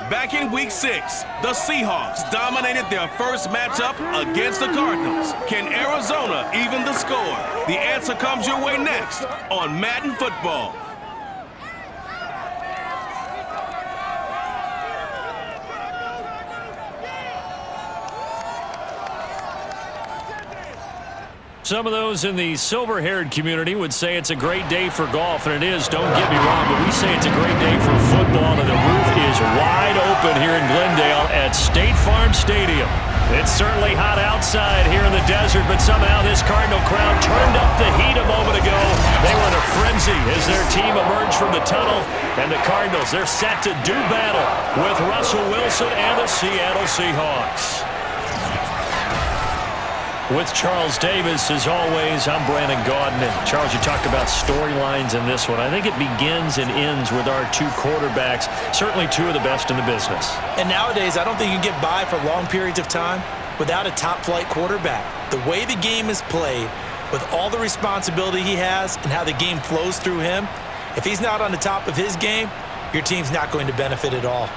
Back in Week 6, the Seahawks dominated their first matchup against the Cardinals. Can Arizona even the score? The answer comes your way next on Madden Football. Some of those in the silver-haired community would say it's a great day for golf, and it is, don't get me wrong, but we say it's a great day for football, and the roof is wide open here in Glendale at State Farm Stadium. It's certainly hot outside here in the desert, but somehow this Cardinal crowd turned up the heat a moment ago. They were in a frenzy as their team emerged from the tunnel, and the Cardinals, they're set to do battle with Russell Wilson and the Seattle Seahawks. With Charles Davis, as always, I'm Brandon Gaudin. And Charles, you talked about storylines in this one. I think it begins and ends with our two quarterbacks, certainly two of the best in the business. And nowadays, I don't think you can get by for long periods of time without a top-flight quarterback. The way the game is played, with all the responsibility he has and how the game flows through him, if he's not on the top of his game, your team's not going to benefit at all.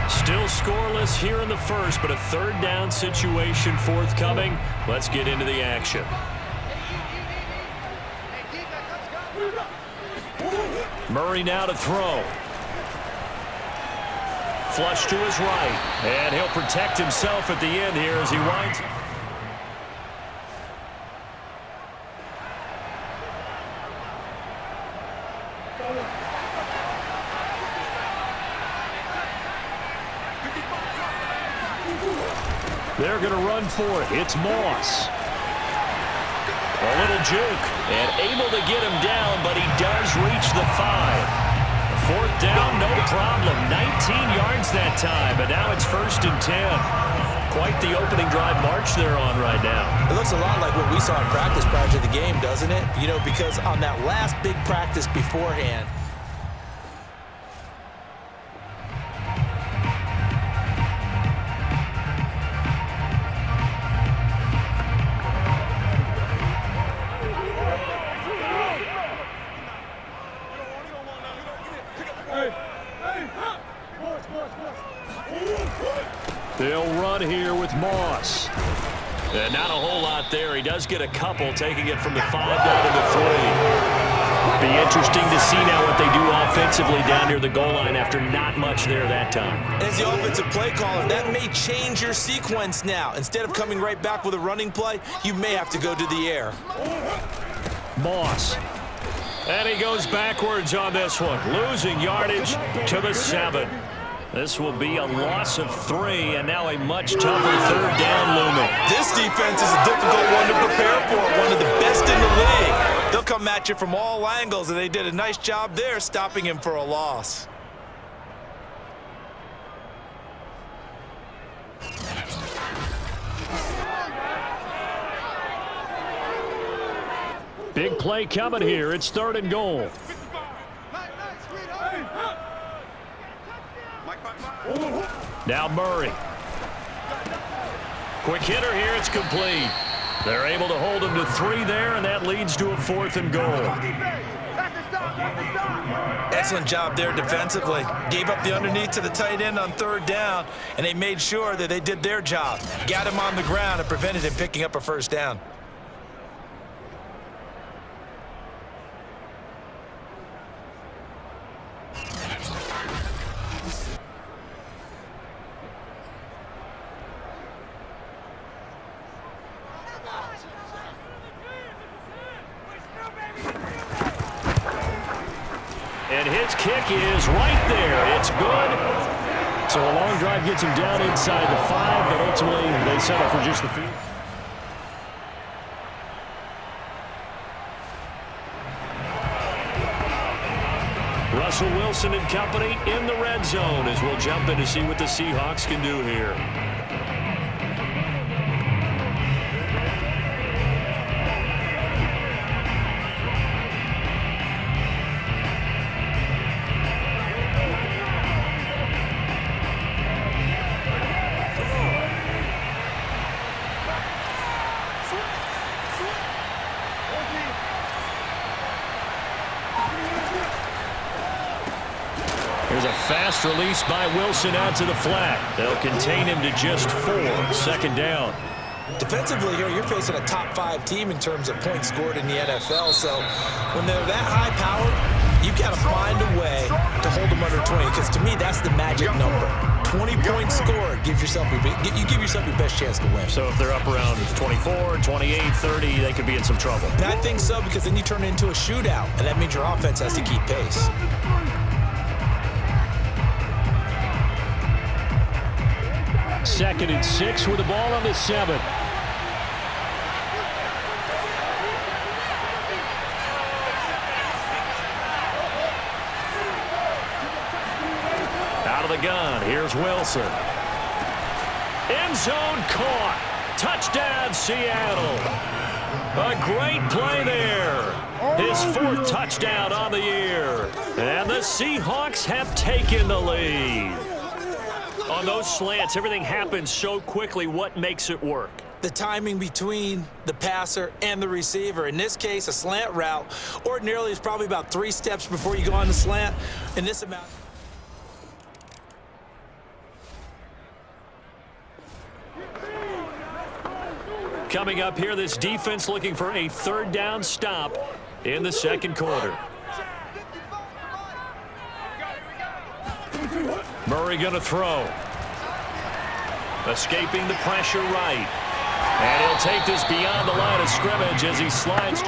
Still scoreless here in the first, but a third down situation forthcoming. Let's get into the action. Murray now to throw. Flush to his right, and he'll protect himself at the end here as he winds. They're going to run for it. It's Moss. A little juke, and able to get him down, but he does reach the 5. Fourth down, no problem. 19 yards that time, but now it's 1st and 10. Quite the opening drive march they're on right now. It looks a lot like what we saw in practice prior to the game, doesn't it? You know, because on that last big practice beforehand, they'll run here with Moss. And not a whole lot there. He does get a couple, taking it from the 5 down to the 3. Be interesting to see now what they do offensively down near the goal line after not much there that time. As the offensive play caller, that may change your sequence now. Instead of coming right back with a running play, you may have to go to the air. Moss. And he goes backwards on this one, losing yardage to the 7. This will be a loss of 3, and now a much tougher third down looming. This defense is a difficult one to prepare for, one of the best in the league. They'll come at you from all angles, and they did a nice job there stopping him for a loss. Big play coming here. It's 3rd and goal. Now Murray. Quick hitter here. It's complete. They're able to hold him to 3 there, and that leads to a 4th and goal. Excellent job there defensively. Gave up the underneath to the tight end on 3rd down, and they made sure that they did their job. Got him on the ground and prevented him picking up a 1st down. And his kick is right there. It's good. So a long drive gets him down inside the 5, but ultimately they settle for just the field. Russell Wilson and company in the red zone as we'll jump in to see what the Seahawks can do here. There's a fast release by Wilson out to the flat. They'll contain him to just 4. 2nd down. Defensively here, you're facing a top 5 team in terms of points scored in the NFL. So when they're that high-powered, you've got to find a way to hold them under 20. Because to me, that's the magic number. 20 points scored gives yourself you give yourself your best chance to win. So if they're up around 24, 28, 30, they could be in some trouble. I think so, because then you turn it into a shootout, and that means your offense has to keep pace. Second and 6 with the ball on the 7. Out of the gun, here's Wilson. End zone caught. Touchdown, Seattle. A great play there. His 4th touchdown on the year. And the Seahawks have taken the lead. On those slants, everything happens so quickly. What makes it work? The timing between the passer and the receiver. In this case, a slant route ordinarily is probably about 3 steps before you go on the slant. In this amount. Coming up here, this defense looking for a 3rd down stop in the 2nd quarter. Murray going to throw. Escaping the pressure right. And he'll take this beyond the line of scrimmage as he slides.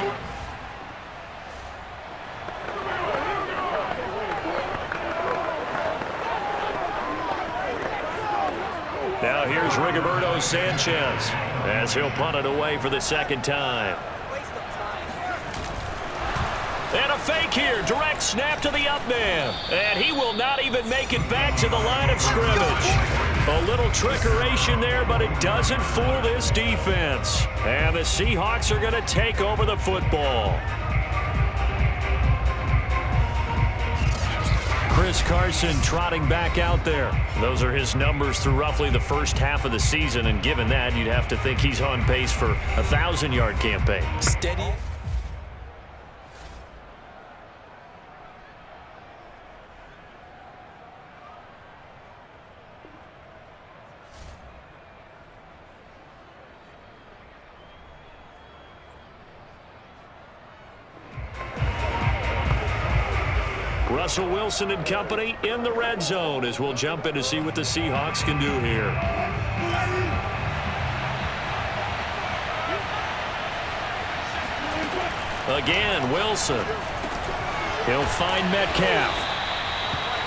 Now here's Rigoberto Sanchez as he'll punt it away for the 2nd time. And a fake here. Direct snap to the up man. And he will not even make it back to the line of scrimmage. A little trickeration there, but it doesn't fool this defense. And the Seahawks are going to take over the football. Chris Carson trotting back out there. Those are his numbers through roughly the first half of the season, and given that, you'd have to think he's on pace for a 1,000-yard campaign. Steady. Russell Wilson and company in the red zone as we'll jump in to see what the Seahawks can do here. Again, Wilson. He'll find Metcalf.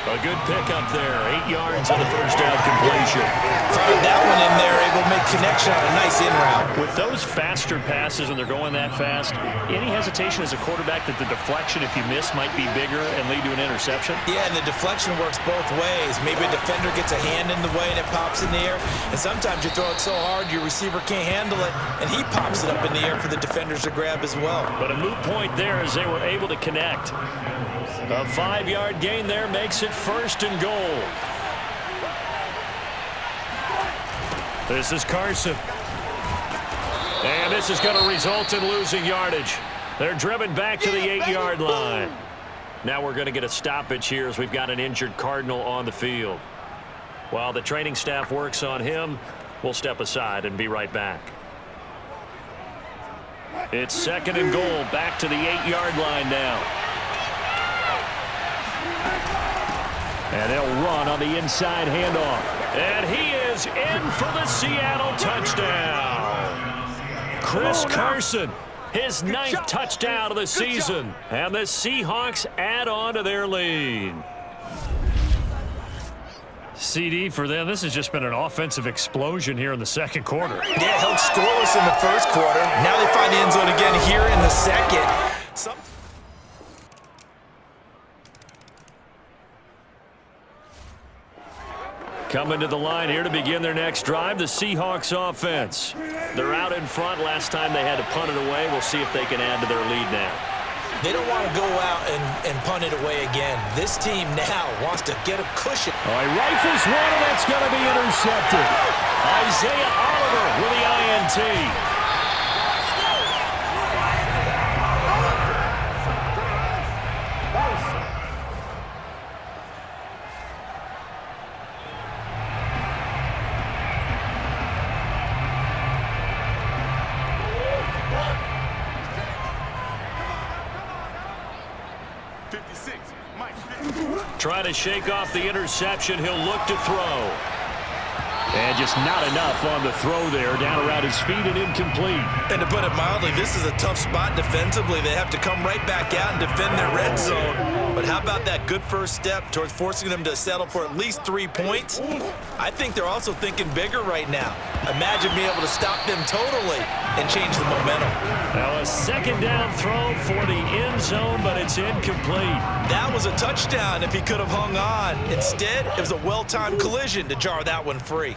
A good pickup there. 8 yards on the first down completion. Fired that one in there, able to make connection on a nice in route. With those faster passes and they're going that fast, any hesitation as a quarterback that the deflection, if you miss, might be bigger and lead to an interception? Yeah, and the deflection works both ways. Maybe a defender gets a hand in the way and it pops in the air. And sometimes you throw it so hard your receiver can't handle it, and he pops it up in the air for the defenders to grab as well. But a moot point there as they were able to connect. A 5-yard gain there makes it 1st and goal. This is Carson. And this is going to result in losing yardage. They're driven back to the 8-yard line. Now we're going to get a stoppage here as we've got an injured Cardinal on the field. While the training staff works on him, we'll step aside and be right back. It's 2nd and goal, back to the 8-yard line now. And they'll run on the inside handoff. And he is in for the Seattle touchdown. Chris Carson, his 9th touchdown of the season. And the Seahawks add on to their lead. CD for them, this has just been an offensive explosion here in the 2nd quarter. Yeah, held scoreless in the 1st quarter. Now they find the end zone again here in the 2nd. Coming to the line here to begin their next drive, the Seahawks offense. They're out in front. Last time they had to punt it away. We'll see if they can add to their lead now. They don't want to go out and punt it away again. This team now wants to get a cushion. All right, rifles one, and that's going to be intercepted. Isaiah Oliver with the INT. Try to shake off the interception. He'll look to throw. And just not enough on the throw there. Down around his feet and incomplete. And to put it mildly, this is a tough spot defensively. They have to come right back out and defend their red zone. But how about that good first step towards forcing them to settle for at least 3 points? I think they're also thinking bigger right now. Imagine being able to stop them totally and change the momentum. Now a second down throw for the end zone, but it's incomplete. That was a touchdown if he could have hung on. Instead, it was a well-timed collision to jar that one free.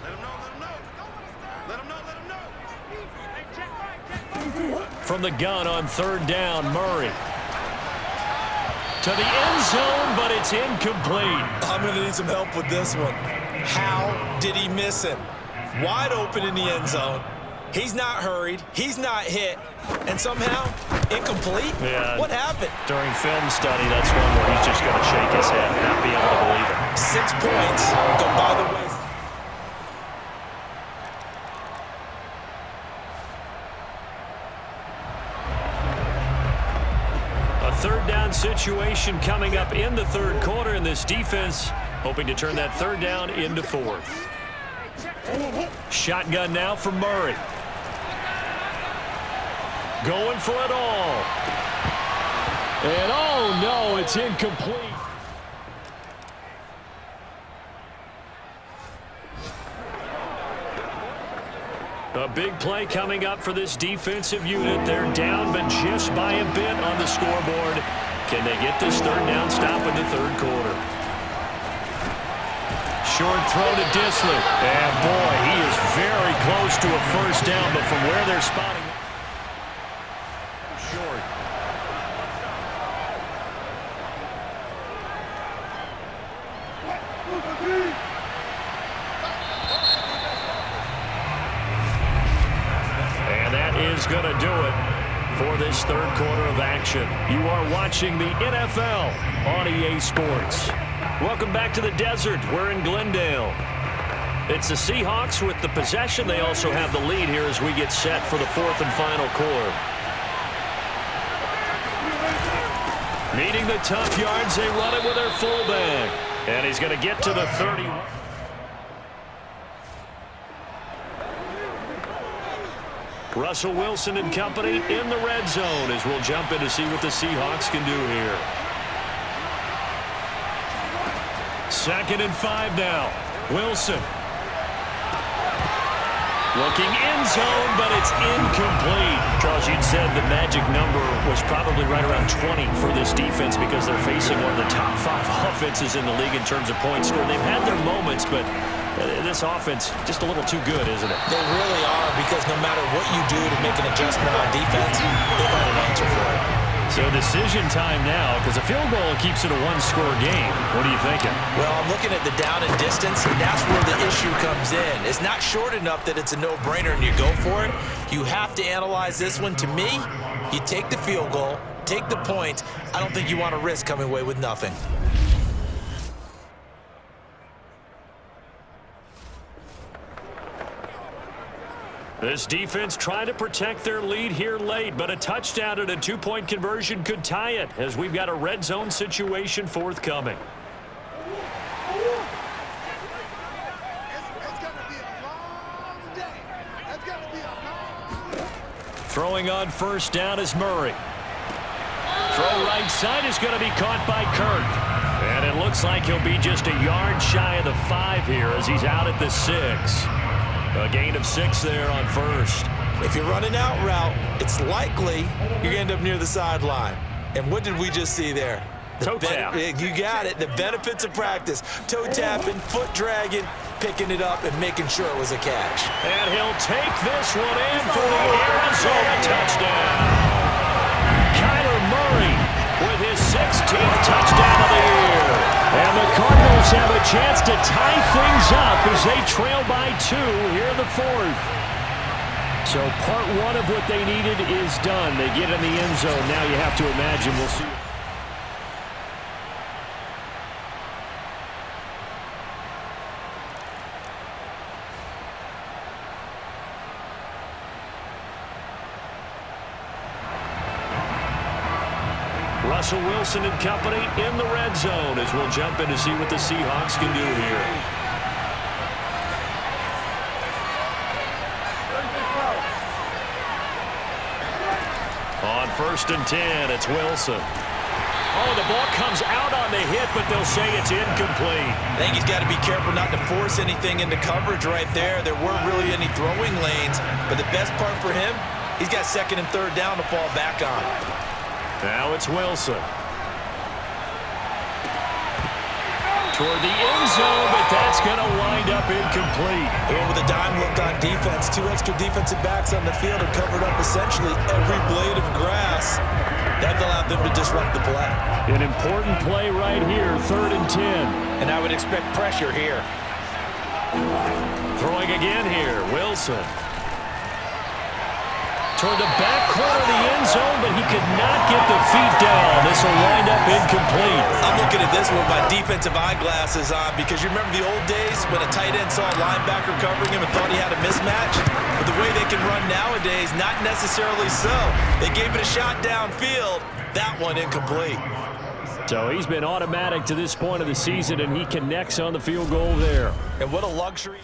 From the gun on third down, Murray. To the end zone, but it's incomplete. I'm going to need some help with this one. How did he miss him? Wide open in the end zone. He's not hurried. He's not hit. And somehow, incomplete? Yeah. What happened? During film study, that's one where he's just going to shake his head and not be able to believe it. 6 points go by the way. A third down situation coming up in the third quarter, and this defense hoping to turn that third down into fourth. Shotgun now for Murray. Going for it all. And oh no, it's incomplete. A big play coming up for this defensive unit. They're down, but just by a bit on the scoreboard. Can they get this third down stop in the third quarter? Short throw to Disley. And boy, he is very close to a first down, but from where they're spotting short. And that is going to do it for this third quarter of action. You are watching the NFL on EA Sports. Welcome back to the desert. We're in Glendale. It's the Seahawks with the possession. They also have the lead here as we get set for the fourth and final quarter. Needing the tough yards, they run it with their fullback. And he's going to get to the 31. Russell Wilson and company in the red zone as we'll jump in to see what the Seahawks can do here. 2nd and 5 now. Wilson. Looking end zone, but it's incomplete. Charles, you'd said the magic number was probably right around 20 for this defense because they're facing one of the top 5 offenses in the league in terms of points scored. They've had their moments, but this offense just a little too good, isn't it? They really are, because no matter what you do to make an adjustment on defense, they've got an answer for it. So decision time now, because a field goal keeps it a one-score game. What are you thinking? Well, I'm looking at the down and distance, and that's where the issue comes in. It's not short enough that it's a no-brainer and you go for it. You have to analyze this one. To me, you take the field goal, take the points. I don't think you want to risk coming away with nothing. This defense trying to protect their lead here late, but a touchdown and a 2-point conversion could tie it as we've got a red zone situation forthcoming. Throwing on first down is Murray. Throw right side is going to be caught by Kirk. And it looks like he'll be just a yard shy of the 5 here as he's out at the 6. A gain of 6 there on first. If you're running out route, it's likely you're going to end up near the sideline. And what did we just see there? Toe tap. You got it. The benefits of practice. Toe tapping, foot dragging, picking it up, and making sure it was a catch. And he'll take this one in for the Arizona touchdown. Kyler Murray with his 16th touchdown of the year. And the Cardinals have a chance to tie things up as they trail by 2 here in the fourth. So part 1 of what they needed is done. They get in the end zone. Now you have to imagine we'll see. Russell Wilson and company in the red zone as we'll jump in to see what the Seahawks can do here. On 1st and 10, it's Wilson. Oh, the ball comes out on the hit, but they'll say it's incomplete. I think he's got to be careful not to force anything into coverage right there. There weren't really any throwing lanes, but the best part for him, he's got 2nd and 3rd down to fall back on. Now it's Wilson. Toward the end zone, but that's going to wind up incomplete. And with a dime look on defense, 2 extra defensive backs on the field have covered up essentially every blade of grass. That allowed them to disrupt the play. An important play right here, 3rd and 10. And I would expect pressure here. Throwing again here, Wilson. Toward the back corner of the end zone, but he could not get the feet down. This will wind up incomplete. I'm looking at this with my defensive eyeglasses on because you remember the old days when a tight end saw a linebacker covering him and thought he had a mismatch? But the way they can run nowadays, not necessarily so. They gave it a shot downfield. That one incomplete. So he's been automatic to this point of the season, and he connects on the field goal there. And what a luxury.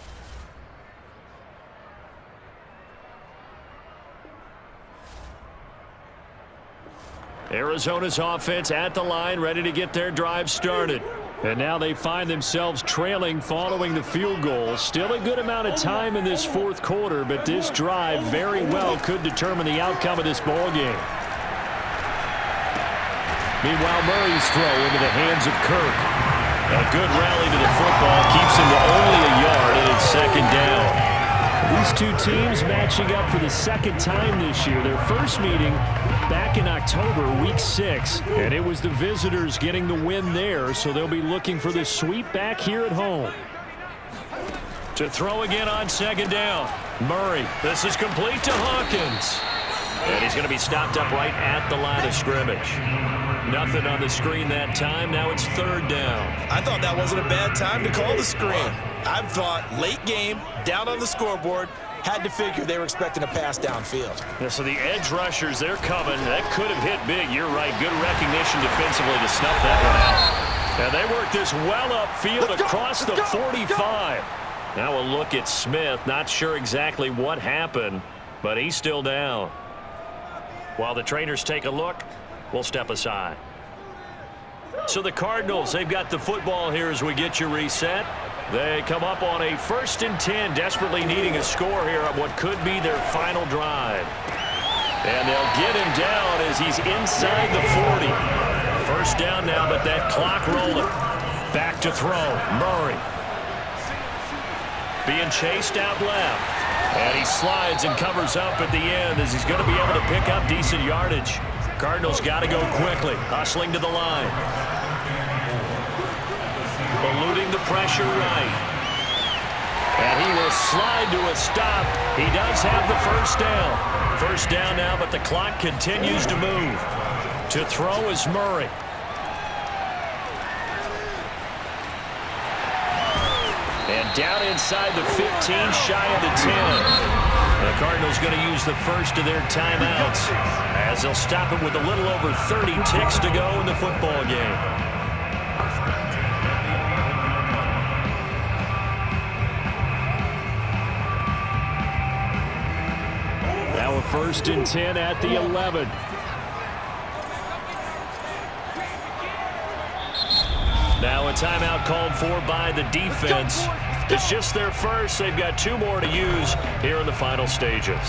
Arizona's offense at the line, ready to get their drive started. And now they find themselves trailing following the field goal. Still a good amount of time in this 4th quarter, but this drive very well could determine the outcome of this ball game. Meanwhile, Murray's throw into the hands of Kirk. A good rally to the football keeps him to only a yard, and it's 2nd down. These two teams matching up for the 2nd time this year. Their first meeting back in October, week 6, and it was the visitors getting the win there, so they'll be looking for the sweep back here at home. To throw again on 2nd down. Murray, this is complete to Hawkins. And he's going to be stopped up right at the line of scrimmage. Nothing on the screen that time. Now it's 3rd down. I thought that wasn't a bad time to call the screen. I thought late game, down on the scoreboard, had to figure they were expecting a pass downfield. Yeah, so the edge rushers, they're coming. That could have hit big. You're right. Good recognition defensively to snuff that one out. And they work this well upfield across the 45. Now a look at Smith. Not sure exactly what happened, but he's still down. While the trainers take a look, we'll step aside. So the Cardinals, they've got the football here as we get you reset. They come up on a 1st and 10, desperately needing a score here on what could be their final drive. And they'll get him down as he's inside the 40. 1st down now, but that clock rolling. Back to throw, Murray. Being chased out left. And he slides and covers up at the end as he's going to be able to pick up decent yardage. Cardinals got to go quickly, hustling to the line. Eluding the pressure right. And he will slide to a stop. He does have the 1st down. 1st down now, but the clock continues to move. To throw is Murray. And down inside the 15, shy of the 10. The Cardinals going to use the first of their timeouts as they'll stop it with a little over 30 ticks to go in the football game. Now a 1st and 10 at the 11. Now a timeout called for by the defense. It's just their first. They've got 2 more to use here in the final stages.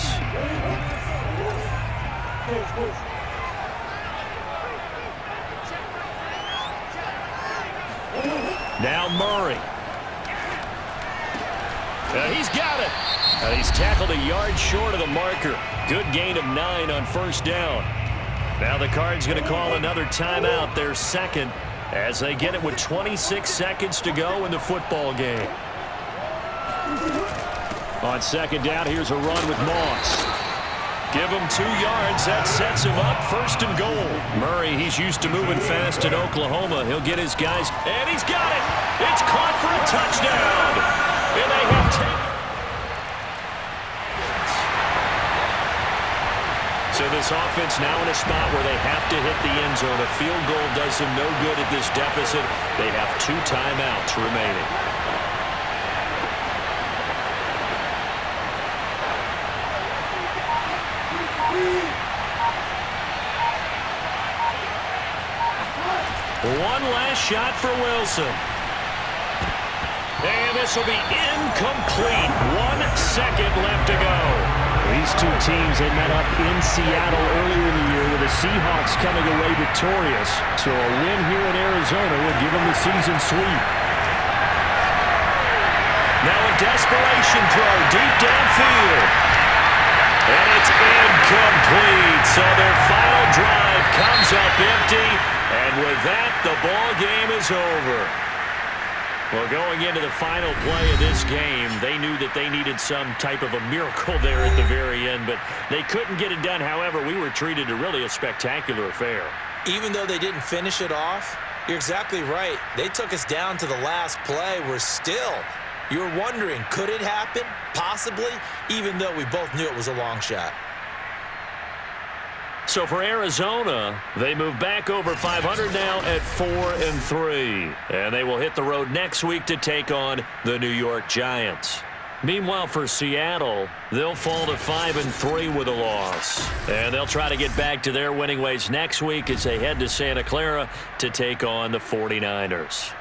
Now Murray. He's got it. And he's tackled a yard short of the marker. Good gain of 9 on 1st down. Now the Cards going to call another timeout, their 2nd, as they get it with 26 seconds to go in the football game. On 2nd down, here's a run with Moss. Give him 2 yards. That sets him up 1st and goal. Murray, he's used to moving fast in Oklahoma. He'll get his guys. And he's got it. It's caught for a touchdown. And they have 10. So this offense now in a spot where they have to hit the end zone. A field goal does them no good at this deficit. They have 2 timeouts remaining. One last shot for Wilson. And this will be incomplete. 1 second left to go. These two teams, they met up in Seattle earlier in the year with the Seahawks coming away victorious. So a win here in Arizona would give them the season sweep. Now a desperation throw deep downfield. And it's incomplete. So their final drive comes up empty. And with that, the ball game is over. Well, going into the final play of this game, they knew that they needed some type of a miracle there at the very end, but they couldn't get it done. However, we were treated to really a spectacular affair. Even though they didn't finish it off, you're exactly right. They took us down to the last play. We're still, you're wondering, could it happen? Possibly, even though we both knew it was a long shot. So for Arizona, they move back over 500 now at 4-3. And they will hit the road next week to take on the New York Giants. Meanwhile, for Seattle, they'll fall to 5-3 with a loss. And they'll try to get back to their winning ways next week as they head to Santa Clara to take on the 49ers.